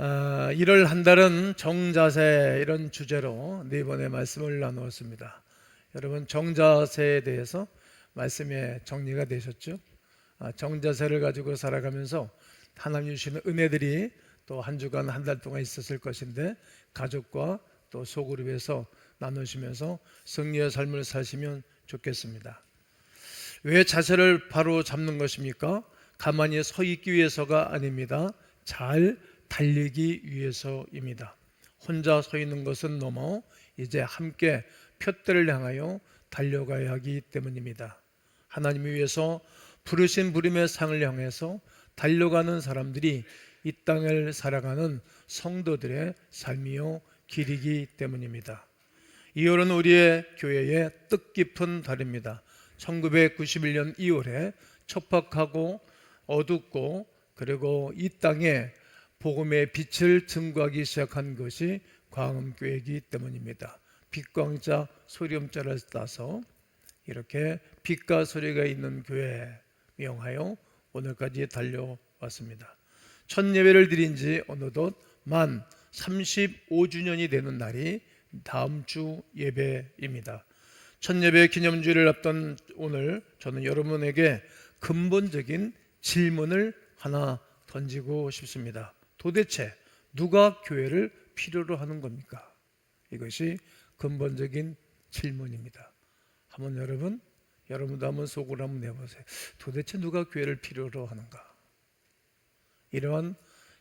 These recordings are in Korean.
1월 한 달은 정자세 이런 주제로 네 번의 말씀을 나누었습니다. 여러분 정자세에 대해서 말씀에 정리가 되셨죠? 정자세를 가지고 살아가면서 하나님 주시는 은혜들이 또 한 주간 한 달 동안 있었을 것인데 가족과 또 소그룹에서 나누시면서 승리의 삶을 사시면 좋겠습니다. 왜 자세를 바로 잡는 것입니까? 가만히 서 있기 위해서가 아닙니다. 잘 달리기 위해서입니다. 혼자 서 있는 것은 넘어 이제 함께 푯대를 향하여 달려가야 하기 때문입니다. 하나님을 위해서 부르신 부름의 상을 향해서 달려가는 사람들이 이 땅을 살아가는 성도들의 삶이요 길이기 때문입니다. 2월은 우리의 교회의 뜻깊은 달입니다. 1991년 2월에 척박하고 어둡고 그리고 이 땅에 복음의 빛을 증거하기 시작한 것이 광음교회이기 때문입니다. 빛광자 소리음자를 따서 이렇게 빛과 소리가 있는 교회 명하여 오늘까지 달려왔습니다. 첫 예배를 드린 지 어느덧 만 35주년이 되는 날이 다음 주 예배입니다. 첫 예배 기념주일을 앞둔 오늘 저는 여러분에게 근본적인 질문을 하나 던지고 싶습니다. 도대체 누가 교회를 필요로 하는 겁니까? 이것이 근본적인 질문입니다. 한번 여러분도 한번 속으로 한번 내보세요. 도대체 누가 교회를 필요로 하는가? 이러한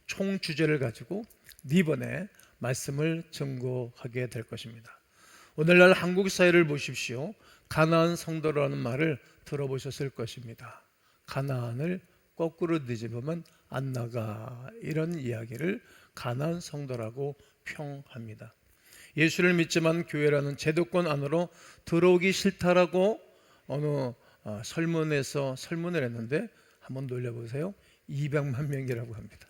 총 주제를 가지고 네 번의 말씀을 증거하게 될 것입니다. 오늘날 한국 사회를 보십시오. 가나안 성도라는 말을 들어보셨을 것입니다. 가나안을 거꾸로 뒤집으면 안 나가, 이런 이야기를 가나안 성도라고 평합니다. 예수를 믿지만 교회라는 제도권 안으로 들어오기 싫다라고 어느 설문에서 설문을 했는데 한번 놀려보세요. 200만 명이라고 합니다.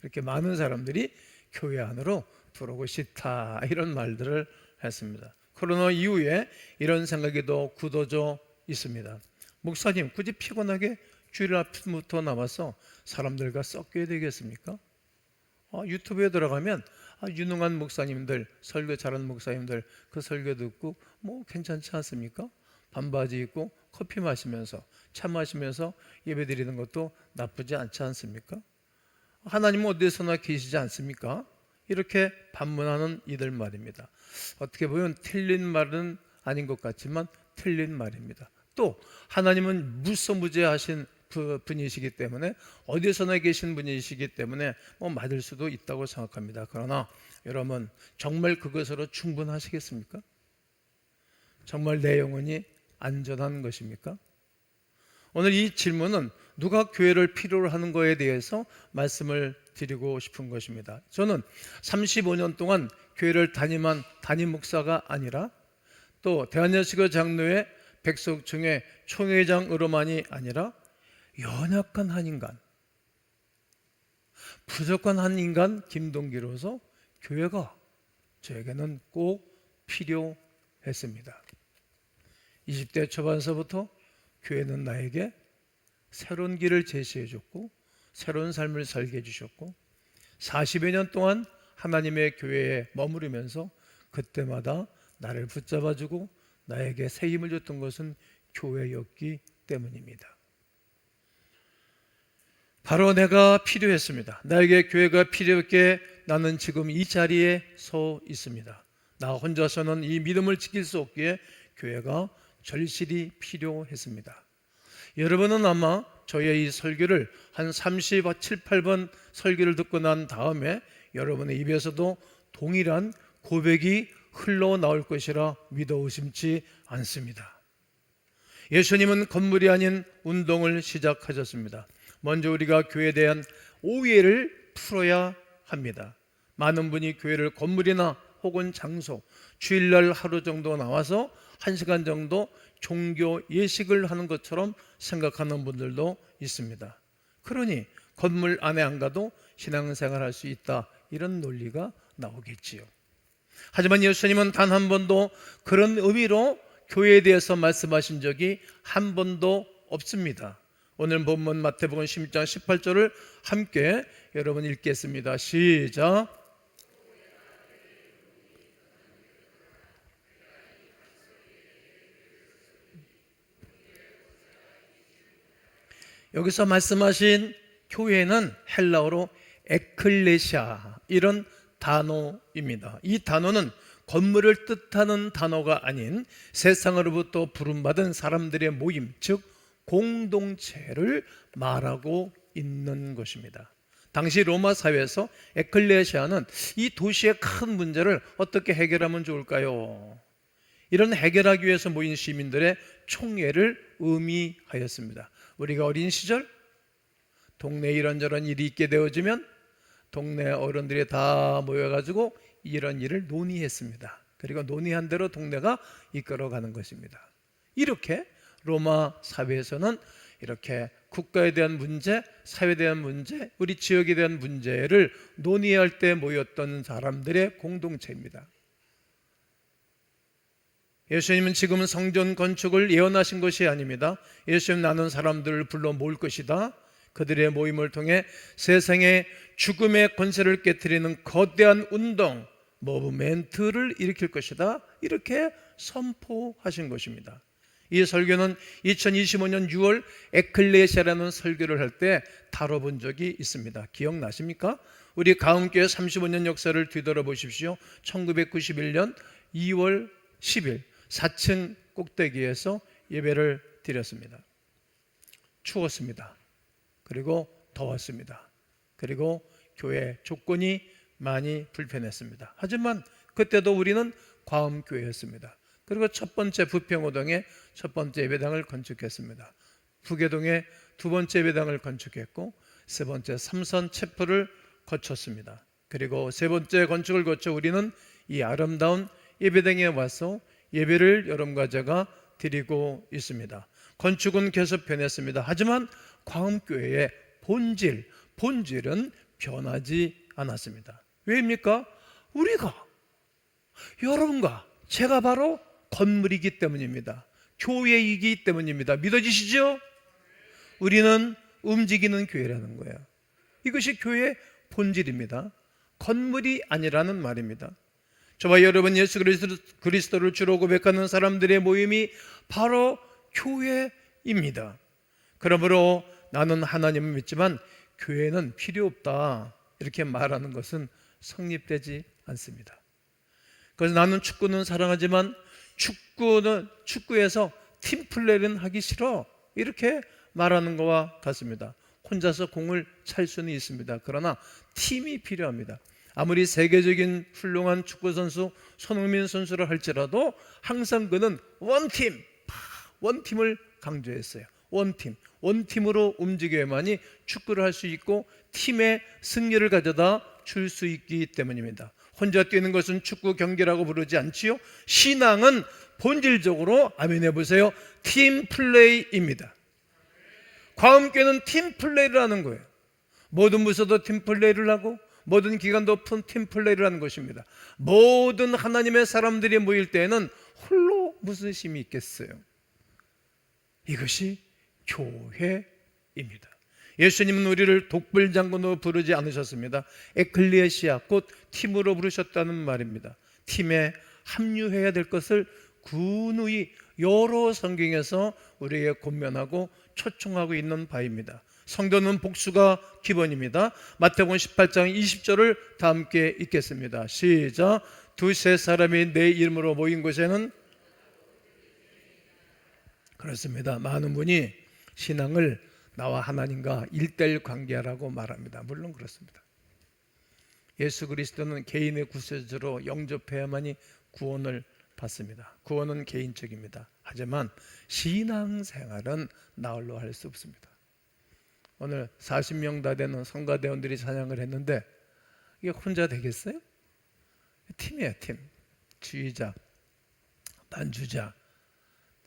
이렇게 많은 사람들이 교회 안으로 들어오고 싶다, 이런 말들을 했습니다. 코로나 이후에 이런 생각이 더 굳어져 있습니다. 목사님, 굳이 피곤하게 주일 아침부터 나와서 사람들과 섞여야 되겠습니까? 유튜브에 들어가면 유능한 목사님들, 설교 잘하는 목사님들 그 설교 듣고 뭐 괜찮지 않습니까? 반바지 입고 커피 마시면서 차 마시면서 예배 드리는 것도 나쁘지 않지 않습니까? 하나님은 어디서나 계시지 않습니까? 이렇게 반문하는 이들 말입니다. 어떻게 보면 틀린 말은 아닌 것 같지만 틀린 말입니다. 또 하나님은 무서무제하신 분이시기 때문에 어디서나 계신 분이시기 때문에 맞을 수도 있다고 생각합니다. 그러나 여러분, 정말 그것으로 충분하시겠습니까? 정말 내 영혼이 안전한 것입니까? 오늘 이 질문은 누가 교회를 필요로 하는 거에 대해서 말씀을 드리고 싶은 것입니다. 저는 35년 동안 교회를 담임 목사가 아니라 또 대한여시교 장로회 백석중의 총회장으로만이 아니라 연약한 한 인간, 부족한 한 인간 김동기로서 교회가 저에게는 꼭 필요했습니다. 20대 초반서부터 교회는 나에게 새로운 길을 제시해 줬고 새로운 삶을 살게 해주셨고 40여 년 동안 하나님의 교회에 머무르면서 그때마다 나를 붙잡아주고 나에게 새 힘을 줬던 것은 교회였기 때문입니다. 바로 내가 필요했습니다. 나에게 교회가 필요했기에 나는 지금 이 자리에 서 있습니다. 나 혼자서는 이 믿음을 지킬 수 없기에 교회가 절실히 필요했습니다. 여러분은 아마 저의 이 설교를 한 37, 8번 설교를 듣고 난 다음에 여러분의 입에서도 동일한 고백이 흘러나올 것이라 믿어 의심치 않습니다. 예수님은 건물이 아닌 운동을 시작하셨습니다. 먼저 우리가 교회에 대한 오해를 풀어야 합니다. 많은 분이 교회를 건물이나 혹은 장소, 주일날 하루 정도 나와서 1시간 정도 종교 예식을 하는 것처럼 생각하는 분들도 있습니다. 그러니 건물 안에 안 가도 신앙생활 할 수 있다, 이런 논리가 나오겠지요. 하지만 예수님은 단 한 번도 그런 의미로 교회에 대해서 말씀하신 적이 한 번도 없습니다. 오늘 본문 마태복음 16장 18절을 함께 여러분 읽겠습니다. 시작. 여기서 말씀하신 교회는 헬라어로 에클레시아, 이런 단어입니다. 이 단어는 건물을 뜻하는 단어가 아닌 세상으로부터 부름받은 사람들의 모임, 즉 공동체를 말하고 있는 것입니다. 당시 로마 사회에서 에클레시아는 이 도시의 큰 문제를 어떻게 해결하면 좋을까요? 이런 해결하기 위해서 모인 시민들의 총회를 의미하였습니다. 우리가 어린 시절 동네에 이런저런 일이 있게 되어지면 동네 어른들이 다 모여가지고 이런 일을 논의했습니다. 그리고 논의한 대로 동네가 이끌어가는 것입니다. 이렇게 로마 사회에서는 이렇게 국가에 대한 문제, 사회에 대한 문제, 우리 지역에 대한 문제를 논의할 때 모였던 사람들의 공동체입니다. 예수님은 지금은 성전 건축을 예언하신 것이 아닙니다. 예수님 나는 사람들을 불러 모을 것이다. 그들의 모임을 통해 세상의 죽음의 권세를 깨트리는 거대한 운동, 무브멘트를 일으킬 것이다. 이렇게 선포하신 것입니다. 이 설교는 2025년 6월 에클레시아라는 설교를 할 때 다뤄본 적이 있습니다. 기억나십니까? 우리 가음교회 35년 역사를 뒤돌아보십시오. 1991년 2월 10일 4층 꼭대기에서 예배를 드렸습니다. 추웠습니다. 그리고 더웠습니다. 그리고 교회 조건이 많이 불편했습니다. 하지만 그때도 우리는 과음교회였습니다. 그리고 첫 번째 부평호동에 첫 번째 예배당을 건축했습니다. 부계동에 두 번째 예배당을 건축했고 세 번째 삼선 채플을 거쳤습니다. 그리고 세 번째 건축을 거쳐 우리는 이 아름다운 예배당에 와서 예배를 여러분과 제가 드리고 있습니다. 건축은 계속 변했습니다. 하지만 광음교회의 본질은 변하지 않았습니다. 왜입니까? 우리가, 여러분과 제가 바로 건물이기 때문입니다. 교회이기 때문입니다. 믿어지시죠? 우리는 움직이는 교회라는 거예요. 이것이 교회의 본질입니다. 건물이 아니라는 말입니다. 저와 여러분 예수 그리스도를 주로 고백하는 사람들의 모임이 바로 교회입니다. 그러므로 나는 하나님을 믿지만 교회는 필요 없다, 이렇게 말하는 것은 성립되지 않습니다. 그래서 나는 축구는 사랑하지만 축구에서 팀플레이는 하기 싫어, 이렇게 말하는 것과 같습니다. 혼자서 공을 찰 수는 있습니다. 그러나 팀이 필요합니다. 아무리 세계적인 훌륭한 축구선수 손흥민 선수를 할지라도 항상 그는 원팀을 강조했어요. 원팀으로 움직여야만이 축구를 할 수 있고 팀의 승리를 가져다 줄 수 있기 때문입니다. 혼자 뛰는 것은 축구 경기라고 부르지 않지요. 신앙은 본질적으로, 아멘 해보세요, 팀플레이입니다. 과음교회는 팀플레이를 하는 거예요. 모든 부서도 팀플레이를 하고 모든 기관도 팀플레이를 하는 것입니다. 모든 하나님의 사람들이 모일 때에는 홀로 무슨 힘이 있겠어요? 이것이 교회입니다. 예수님은 우리를 독불장군으로 부르지 않으셨습니다. 에클레시아, 곧 팀으로 부르셨다는 말입니다. 팀에 합류해야 될 것을 군우이 여러 성경에서 우리에게 권면하고 초청하고 있는 바입니다. 성도는 복수가 기본입니다. 마태복음 18장 20절을 다 함께 읽겠습니다. 시작. 두세 사람이 내 이름으로 모인 곳에는, 그렇습니다, 많은 분이 신앙을 나와 하나님과 1:1 관계하라고 말합니다. 물론 그렇습니다. 예수 그리스도는 개인의 구세주로 영접해야만이 구원을 받습니다. 구원은 개인적입니다. 하지만 신앙생활은 나홀로 할 수 없습니다. 오늘 40명 다 되는 성가대원들이 찬양을 했는데 이게 혼자 되겠어요? 팀이에요, 팀. 주의자, 반주자,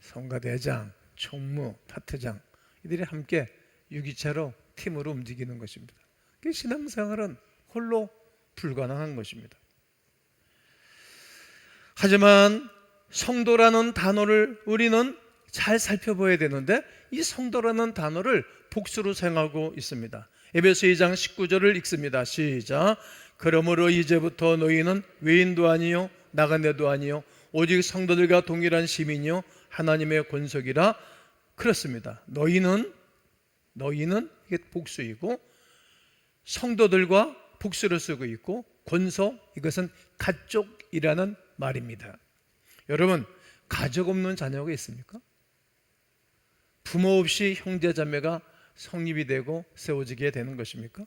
성가대장, 총무, 파트장, 이들이 함께 유기체로 팀으로 움직이는 것입니다. 신앙생활은 홀로 불가능한 것입니다. 하지만 성도라는 단어를 우리는 잘 살펴봐야 되는데 이 성도라는 단어를 복수로 사용하고 있습니다. 에베소 2장 19절을 읽습니다. 시작. 그러므로 이제부터 너희는 외인도 아니요 나간데도 아니요 오직 성도들과 동일한 시민이요 하나님의 권속이라. 그렇습니다. 너희는 이게 복수이고, 성도들과 복수를 쓰고 있고, 권속, 이것은 가족이라는 말입니다. 여러분, 가족 없는 자녀가 있습니까? 부모 없이 형제 자매가 성립이 되고 세워지게 되는 것입니까?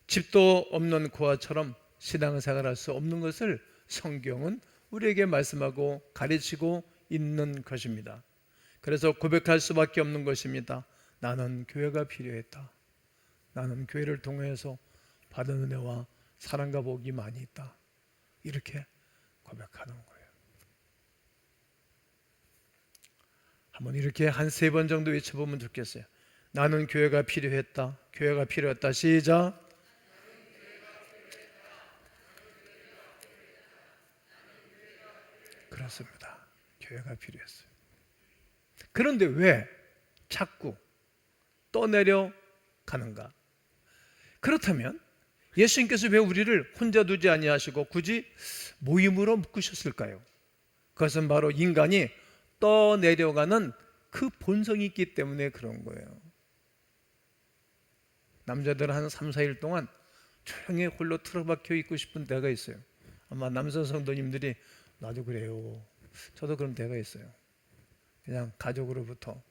집도 없는 고아처럼 신앙생활할 수 없는 것을 성경은 우리에게 말씀하고 가르치고 있는 것입니다. 그래서 고백할 수밖에 없는 것입니다. 나는 교회가 필요했다. 나는 교회를 통해서 받은 은혜와 사랑과 복이 많이 있다. 이렇게 고백하는 거예요. 한번 이렇게 한 3번 정도 외쳐보면 좋겠어요. 나는 교회가 필요했다. 교회가 필요했다. 시작. 그렇습니다. 교회가 필요했어요. 그런데 왜 자꾸 떠내려 가는가? 그렇다면 예수님께서 왜 우리를 혼자 두지 아니하시고 굳이 모임으로 묶으셨을까요? 그것은 바로 인간이 떠내려가는 그 본성이 있기 때문에 그런 거예요. 남자들은 한 3, 4일 동안 조용히 홀로 틀어박혀 있고 싶은 때가 있어요. 아마 남성 성도님들이 나도 그래요. 저도 그런 때가 있어요. 그냥 가족으로부터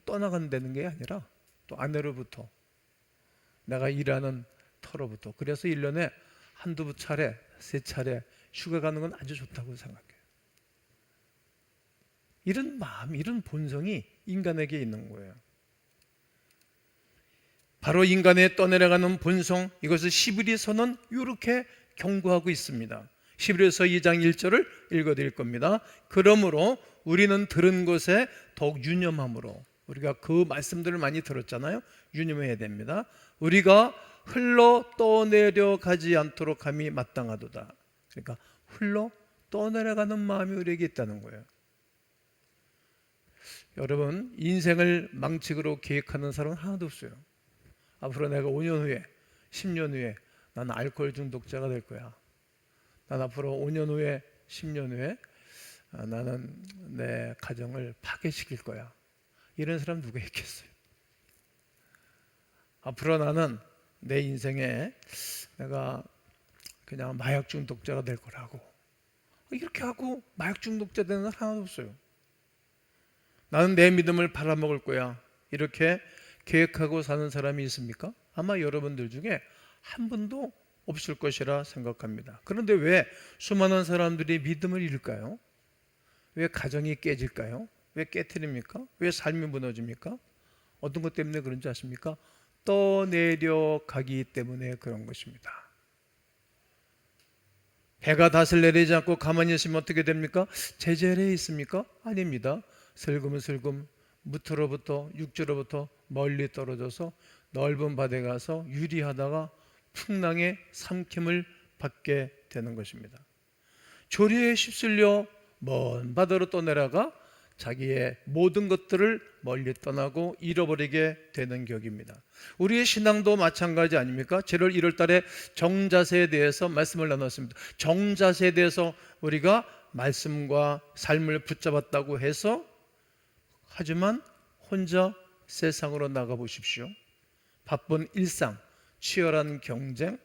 떠나간다는 게 아니라 또 아내로부터, 내가 일하는 터로부터. 그래서 1년에 한두 차례, 3차례 휴가 가는 건 아주 좋다고 생각해요. 이런 마음, 이런 본성이 인간에게 있는 거예요. 바로 인간의 떠내려가는 본성, 이것을 히브리서는 이렇게 경고하고 있습니다. 히브리서 2장 1절을 읽어드릴 겁니다. 그러므로 우리는 들은 것에 더욱 유념함으로, 우리가 그 말씀들을 많이 들었잖아요. 유념해야 됩니다. 우리가 흘러 떠내려가지 않도록 함이 마땅하도다. 그러니까 흘러 떠내려가는 마음이 우리에게 있다는 거예요. 여러분, 인생을 망측으로 계획하는 사람은 하나도 없어요. 앞으로 내가 5년 후에, 10년 후에 나는 알코올 중독자가 될 거야. 난 앞으로 5년 후에, 10년 후에 나는 내 가정을 파괴시킬 거야. 이런 사람 누가 있겠어요? 앞으로 나는 내 인생에 내가 그냥 마약 중독자가 될 거라고, 이렇게 하고 마약 중독자 되는 사람 하나도 없어요. 나는 내 믿음을 팔아먹을 거야, 이렇게 계획하고 사는 사람이 있습니까? 아마 여러분들 중에 한 분도 없을 것이라 생각합니다. 그런데 왜 수많은 사람들이 믿음을 잃을까요? 왜 가정이 깨질까요? 왜 깨트립니까? 왜 삶이 무너집니까? 어떤 것 때문에 그런지 아십니까? 떠내려가기 때문에 그런 것입니다. 해가 닷을 내리지 않고 가만히 있으면 어떻게 됩니까? 제자리에 있습니까? 아닙니다. 슬금슬금 무트로부터, 육지로부터 멀리 떨어져서 넓은 바다에 가서 유리하다가 풍랑의 삼킴을 받게 되는 것입니다. 조류에 휩쓸려 먼 바다로 떠내려가 자기의 모든 것들을 멀리 떠나고 잃어버리게 되는 격입니다. 우리의 신앙도 마찬가지 아닙니까? 7월 1월 달에 정자세에 대해서 말씀을 나눴습니다. 정자세에 대해서 우리가 말씀과 삶을 붙잡았다고 해서, 하지만 혼자 세상으로 나가보십시오. 바쁜 일상, 치열한 경쟁,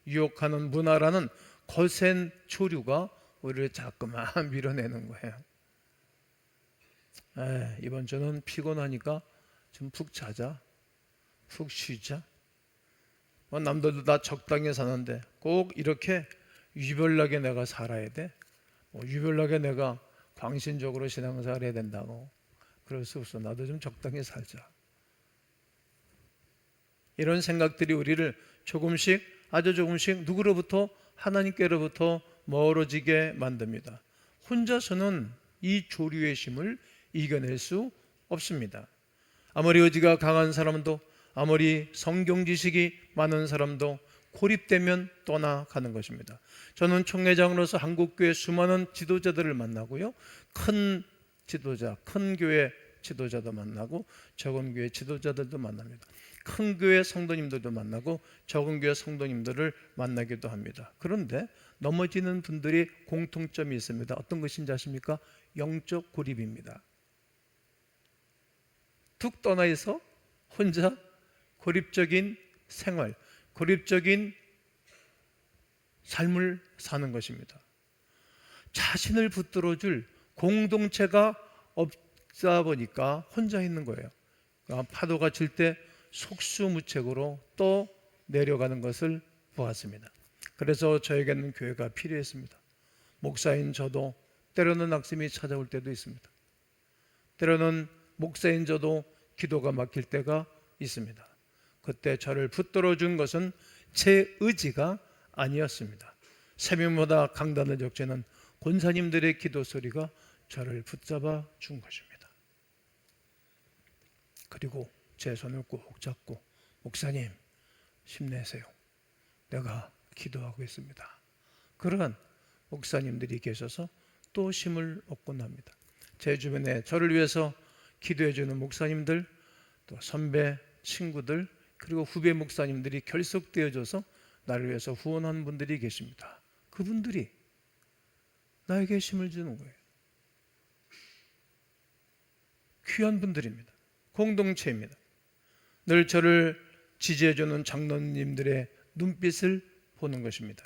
유혹하는 문화라는 거센 조류가 우리를 자꾸만 밀어내는 거예요. 이번 주는 피곤하니까 좀 푹 자자, 푹 쉬자. 남들도 다 적당히 사는데 꼭 이렇게 유별나게 내가 살아야 돼? 유별나게 내가 광신적으로 신앙생활 해야 된다고? 그럴 수 없어. 나도 좀 적당히 살자. 이런 생각들이 우리를 조금씩, 아주 조금씩 누구로부터? 하나님께로부터 멀어지게 만듭니다. 혼자서는 이 조류의 힘을 이겨낼 수 없습니다. 아무리 의지가 강한 사람도, 아무리 성경 지식이 많은 사람도 고립되면 떠나가는 것입니다. 저는 총회장으로서 한국교회 수많은 지도자들을 만나고요, 큰 지도자, 큰 교회 지도자도 만나고 적은 교회 지도자들도 만납니다. 큰 교회 성도님들도 만나고 적은 교회 성도님들을 만나기도 합니다. 그런데 넘어지는 분들이 공통점이 있습니다. 어떤 것인지 아십니까? 영적 고립입니다. 툭 떠나 있어 혼자 고립적인 생활, 고립적인 삶을 사는 것입니다. 자신을 붙들어줄 공동체가 없다 보니까 혼자 있는 거예요. 파도가 칠 때 속수무책으로 또 내려가는 것을 보았습니다. 그래서 저에게는 교회가 필요했습니다. 목사인 저도 때로는 낙심이 찾아올 때도 있습니다. 때로는 목사인 저도 기도가 막힐 때가 있습니다. 그때 저를 붙들어 준 것은 제 의지가 아니었습니다. 새벽마다 강단을 적재는 권사님들의 기도 소리가 저를 붙잡아 준 것입니다. 그리고 제 손을 꼭 잡고, 목사님 힘내세요, 내가 기도하고 있습니다. 그러한 목사님들이 계셔서 또 힘을 얻곤 합니다. 제 주변에 저를 위해서 기도해 주는 목사님들, 또 선배 친구들, 그리고 후배 목사님들이 결속되어져서 나를 위해서 후원한 분들이 계십니다. 그분들이 나에게 힘을 주는 거예요. 귀한 분들입니다. 공동체입니다. 늘 저를 지지해주는 장로님들의 눈빛을 보는 것입니다.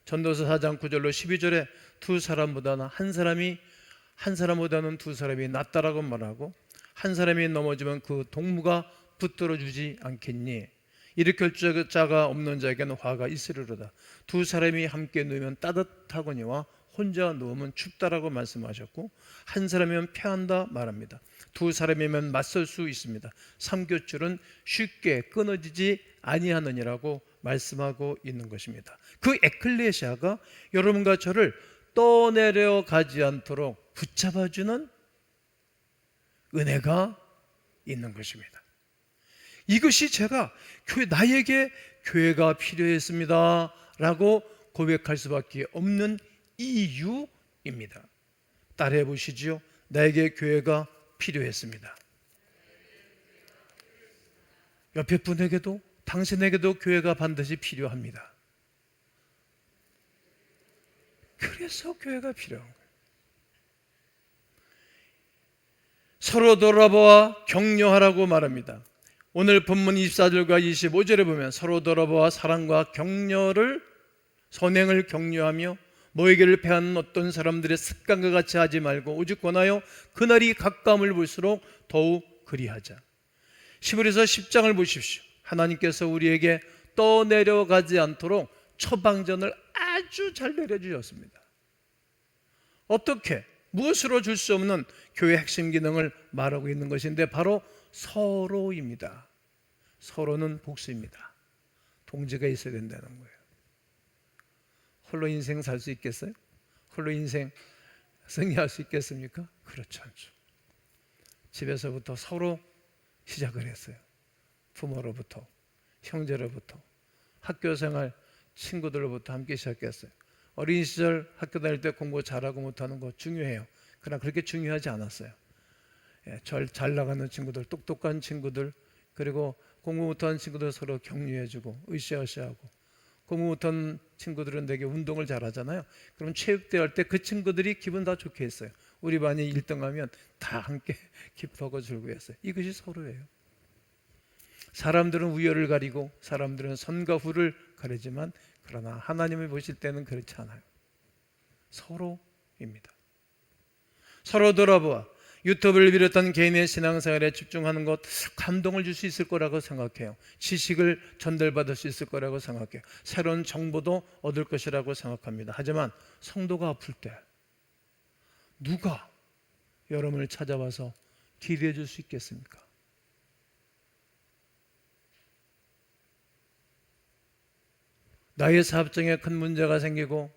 전도서 4장 9절로 12절에 두 사람보다는 한 사람보다는 두 사람이 낫다라고 말하고, 한 사람이 넘어지면 그 동무가 붙들어주지 않겠니? 일으킬 자가 없는 자에게는 화가 있으리로다. 두 사람이 함께 누우면 따뜻하거니와 혼자 누우면 춥다라고 말씀하셨고, 한 사람이면 패한다 말합니다. 두 사람이면 맞설 수 있습니다. 삼교줄은 쉽게 끊어지지 아니하느니라고 말씀하고 있는 것입니다. 그 에클레시아가 여러분과 저를 떠내려 가지 않도록 붙잡아주는 은혜가 있는 것입니다. 이것이 제가 나에게 교회가 필요했습니다 라고 고백할 수밖에 없는 이유입니다. 따라해 보시지요. 나에게 교회가 필요했습니다. 옆에 분에게도, 당신에게도 교회가 반드시 필요합니다. 그래서 교회가 필요한 거예요. 서로 돌아보아 격려하라고 말합니다. 오늘 본문 24절과 25절에 보면 서로 돌아보아 사랑과 격려를, 선행을 격려하며 너에게를 패하는 어떤 사람들의 습관과 같이 하지 말고 오직 권하여 그날이 가까움을 볼수록 더욱 그리하자. 시브리서 10장을 보십시오. 하나님께서 우리에게 떠내려가지 않도록 처방전을 아주 잘 내려주셨습니다. 어떻게? 무엇으로 줄 수 없는 교회 핵심 기능을 말하고 있는 것인데 바로 서로입니다. 서로는 복수입니다. 동지가 있어야 된다는 거예요. 홀로 인생 살 수 있겠어요? 홀로 인생 승리할 수 있겠습니까? 그렇지 않죠. 집에서부터 서로 시작을 했어요. 부모로부터, 형제로부터, 학교생활 친구들로부터 함께 시작했어요. 어린 시절 학교 다닐 때 공부 잘하고 못하는 거 중요해요. 그러나 그렇게 중요하지 않았어요. 잘 나가는 친구들, 똑똑한 친구들, 그리고 공부 못하는 친구들 서로 격려해주고 으쌰으쌰하고, 공부 못하는 친구들은 되게 운동을 잘하잖아요. 그럼 체육대회 할 때 그 친구들이 기분 다 좋게 했어요. 우리 반이 1등하면 다 함께 기뻐하고 즐거워했어요. 이것이 서로예요. 사람들은 우열을 가리고 사람들은 선과 후를 가리지만 그러나 하나님을 보실 때는 그렇지 않아요. 서로입니다. 서로 돌아보아 유튜브를 비롯한 개인의 신앙생활에 집중하는 것 감동을 줄 수 있을 거라고 생각해요. 지식을 전달받을 수 있을 거라고 생각해요. 새로운 정보도 얻을 것이라고 생각합니다. 하지만 성도가 아플 때 누가 여러분을 찾아와서 기도해 줄 수 있겠습니까? 나의 사업장에 큰 문제가 생기고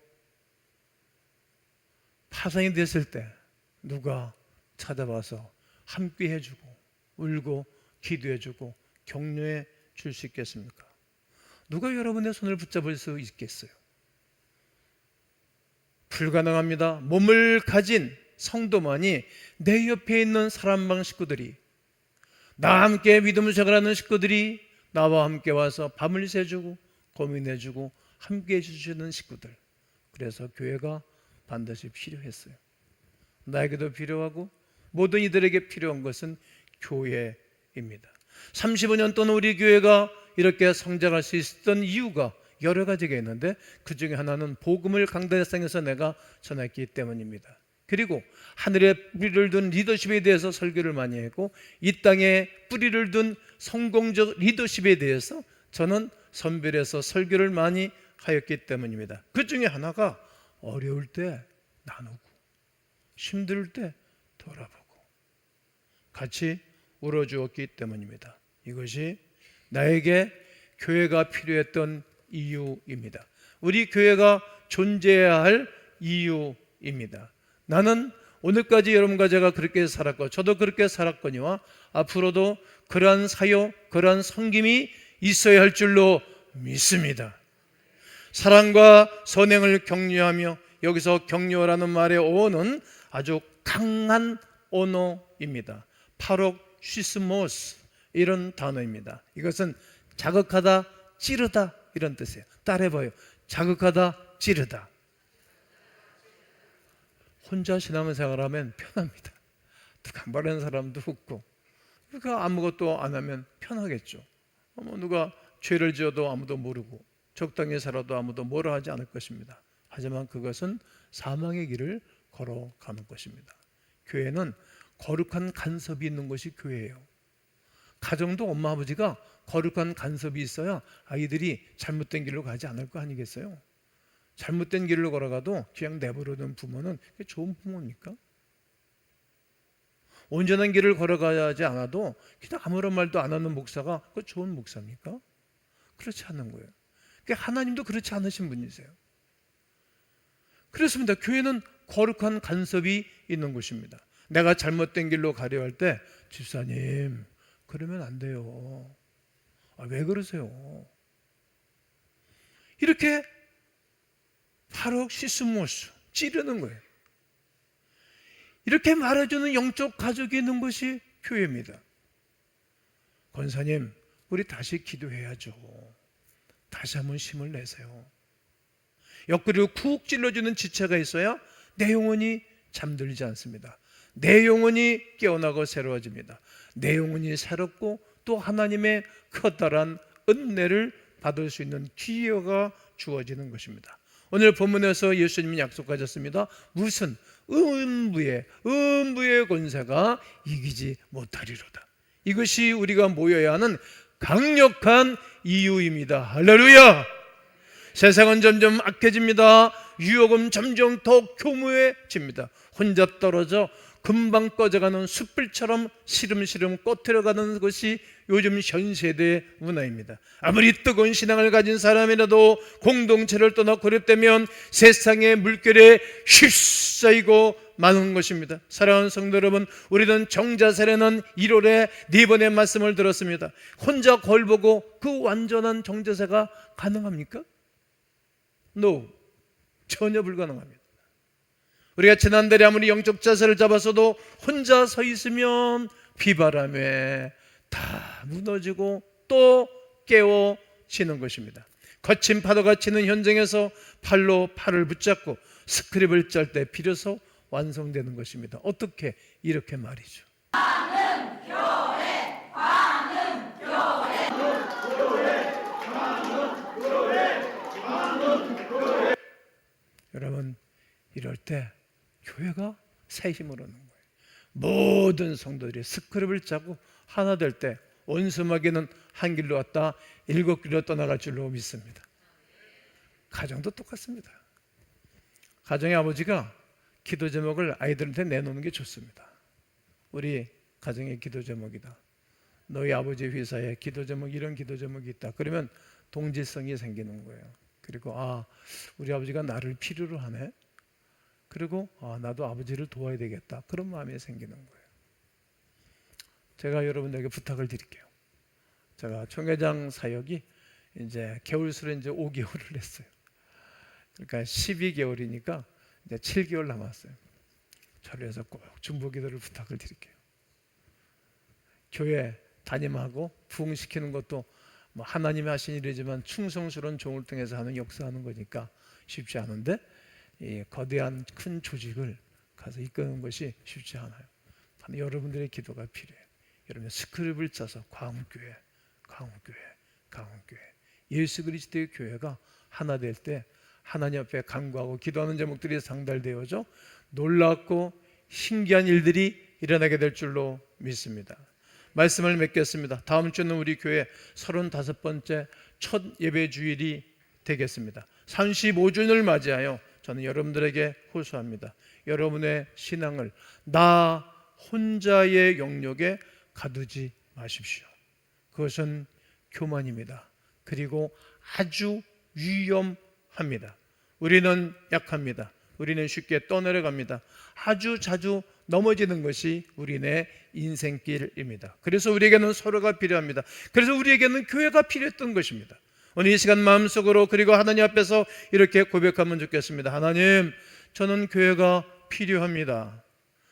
파산이 됐을 때 누가 찾아와서 함께 해주고 울고 기도해주고 격려해 줄 수 있겠습니까? 누가 여러분의 손을 붙잡을 수 있겠어요? 불가능합니다. 몸을 가진 성도만이, 내 옆에 있는 사랑방 식구들이, 나와 함께 믿음을 생활하는 식구들이 나와 함께 와서 밤을 새주고 고민해주고 함께 해주시는 식구들. 그래서 교회가 반드시 필요했어요. 나에게도 필요하고 모든 이들에게 필요한 것은 교회입니다. 35년 동안 우리 교회가 이렇게 성장할 수 있었던 이유가 여러 가지가 있는데, 그 중에 하나는 복음을 강대상에서 내가 전했기 때문입니다. 그리고 하늘에 뿌리를 둔 리더십에 대해서 설교를 많이 했고, 이 땅에 뿌리를 둔 성공적 리더십에 대해서 저는 선별해서 설교를 많이 하였기 때문입니다. 그 중에 하나가 어려울 때 나누고 힘들 때 돌아보고 같이 울어주었기 때문입니다. 이것이 나에게 교회가 필요했던 이유입니다. 우리 교회가 존재해야 할 이유입니다. 나는 오늘까지 여러분과 제가 그렇게 살았고 저도 그렇게 살았거니와 앞으로도 그러한 사역, 그러한 섬김이 있어야 할 줄로 믿습니다. 사랑과 선행을 격려하며, 여기서 격려라는 말의 어원은 아주 강한 언어입니다. 파록시스모스, 이런 단어입니다. 이것은 자극하다, 찌르다, 이런 뜻이에요. 따라해봐요. 자극하다, 찌르다. 혼자 신앙생활 하면 편합니다. 누가 말하는 사람도 없고, 누가 아무것도 안 하면 편하겠죠. 누가 죄를 지어도 아무도 모르고 적당히 살아도 아무도 뭐라 하지 않을 것입니다. 하지만 그것은 사망의 길을 걸어가는 것입니다. 교회는 거룩한 간섭이 있는 것이 교회예요. 가정도 엄마 아버지가 거룩한 간섭이 있어야 아이들이 잘못된 길로 가지 않을 거 아니겠어요? 잘못된 길로 걸어가도 그냥 내버려둔 부모는 그게 좋은 부모입니까? 온전한 길을 걸어가지 않아도 그냥 아무런 말도 안 하는 목사가 그 좋은 목사입니까? 그렇지 않은 거예요. 하나님도 그렇지 않으신 분이세요. 그렇습니다. 교회는 거룩한 간섭이 있는 곳입니다. 내가 잘못된 길로 가려 할 때, 집사님 그러면 안 돼요. 왜 그러세요? 이렇게 파록시스모스, 찌르는 거예요. 이렇게 말해주는 영적 가족이 있는 것이 교회입니다. 권사님, 우리 다시 기도해야죠. 다시 한번 힘을 내세요. 옆구리를 쿡 찔러주는 지체가 있어야 내 영혼이 잠들지 않습니다. 내 영혼이 깨어나고 새로워집니다. 내 영혼이 새롭고 또 하나님의 커다란 은혜를 받을 수 있는 기회가 주어지는 것입니다. 오늘 본문에서 예수님이 약속하셨습니다. 무슨 음부의 권세가 이기지 못하리로다. 이것이 우리가 모여야 하는 강력한 이유입니다. 할렐루야! 세상은 점점 악해집니다. 유혹은 점점 더 교묘해집니다. 혼자 떨어져 금방 꺼져가는 숯불처럼 시름시름 꺼트려가는 것이 요즘 현 세대의 문화입니다. 아무리 뜨거운 신앙을 가진 사람이라도 공동체를 떠나 고립되면 세상의 물결에 휩싸이고 마는 것입니다. 사랑하는 성도 여러분, 우리는 정자세라는 1월에 4번의 말씀을 들었습니다. 혼자 거울 보고 그 완전한 정자세가 가능합니까? No, 전혀 불가능합니다. 우리가 지난달에 아무리 영적 자세를 잡았어도 혼자 서 있으면 비바람에 다 무너지고 또 깨워지는 것입니다. 거친 파도가 치는 현장에서 팔로 팔을 붙잡고 스크립을 짤 때 비로소 완성되는 것입니다. 어떻게? 이렇게 말이죠. 광흥 교회, 광흥 교회. 여러분, 이럴 때 교회가 새 힘을 얻는 거예요. 모든 성도들이 스크립을 짜고 하나 될 때 원수마귀는 한 길로 왔다 7길로 떠나갈 줄로 믿습니다. 가정도 똑같습니다. 가정의 아버지가 기도 제목을 아이들한테 내놓는 게 좋습니다. 우리 가정의 기도 제목이다. 너희 아버지 회사에 기도 제목, 이런 기도 제목이 있다. 그러면 동질성이 생기는 거예요. 그리고 우리 아버지가 나를 필요로 하네. 그리고 나도 아버지를 도와야 되겠다. 그런 마음이 생기는 거예요. 제가 여러분들에게 부탁을 드릴게요. 제가 총회장 사역이 이제 겨울수로 이제 5개월을 했어요. 그러니까 12개월이니까 이제 7개월 남았어요. 저를 해서 꼭 중보기도를 부탁을 드릴게요. 교회 담임하고 부흥시키는 것도 뭐 하나님이 하신 일이지만 충성스러운 종을 통해서 하는 역사하는 거니까 쉽지 않은데 이 거대한 큰 조직을 가서 이끄는 것이 쉽지 않아요. 여러분들의 기도가 필요해요. 여러분 스크립을 짜서 광교회, 광교회, 광교회, 예수 그리스도의 교회가 하나 될 때 하나님 앞에 간구하고 기도하는 제목들이 상달되어져 놀랍고 신기한 일들이 일어나게 될 줄로 믿습니다. 말씀을 맺겠습니다. 다음 주는 우리 교회 35번째 첫 예배 주일이 되겠습니다. 35주년을 맞이하여 저는 여러분들에게 호소합니다. 여러분의 신앙을 나 혼자의 영역에 가두지 마십시오. 그것은 교만입니다. 그리고 아주 위험합니다. 우리는 약합니다. 우리는 쉽게 떠내려갑니다. 아주 자주 넘어지는 것이 우리의 인생길입니다. 그래서 우리에게는 서로가 필요합니다. 그래서 우리에게는 교회가 필요했던 것입니다. 오늘 이 시간 마음속으로 그리고 하나님 앞에서 이렇게 고백하면 좋겠습니다. 하나님, 저는 교회가 필요합니다.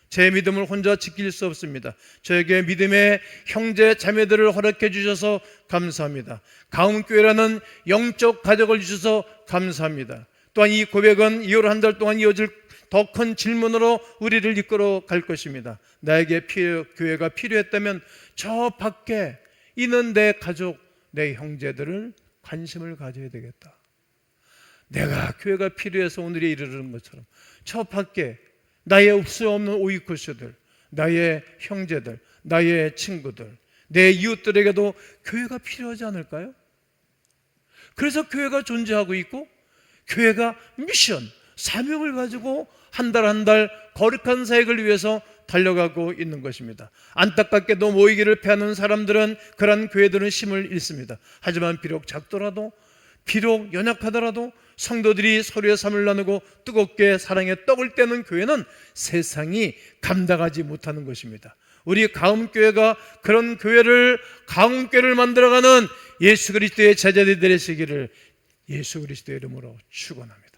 제 믿음을 혼자 지킬 수 없습니다. 저에게 믿음의 형제 자매들을 허락해 주셔서 감사합니다. 가움교회라는 영적 가족을 주셔서 감사합니다. 또한 이 고백은 이후로 한 달 동안 이어질 더 큰 질문으로 우리를 이끌어 갈 것입니다. 나에게 교회가 필요했다면 저 밖에 있는 내 가족, 내 형제들을 관심을 가져야 되겠다. 내가 교회가 필요해서 오늘에 이르는 것처럼 저 밖에 나의 없수 없는 오이쿠스들, 나의 형제들, 나의 친구들, 내 이웃들에게도 교회가 필요하지 않을까요? 그래서 교회가 존재하고 있고 교회가 미션, 사명을 가지고 한 달 한 달 거룩한 사역을 위해서 달려가고 있는 것입니다. 안타깝게도 모이기를 패하는 사람들은 그런 교회들은 힘을 잃습니다. 하지만 비록 작더라도 비록 연약하더라도 성도들이 서로의 삶을 나누고 뜨겁게 사랑의 떡을 떼는 교회는 세상이 감당하지 못하는 것입니다. 우리 가움교회가 그런 교회를 가움교회를 만들어가는 예수 그리스도의 제자들이 되시기를 예수 그리스도의 이름으로 축원합니다.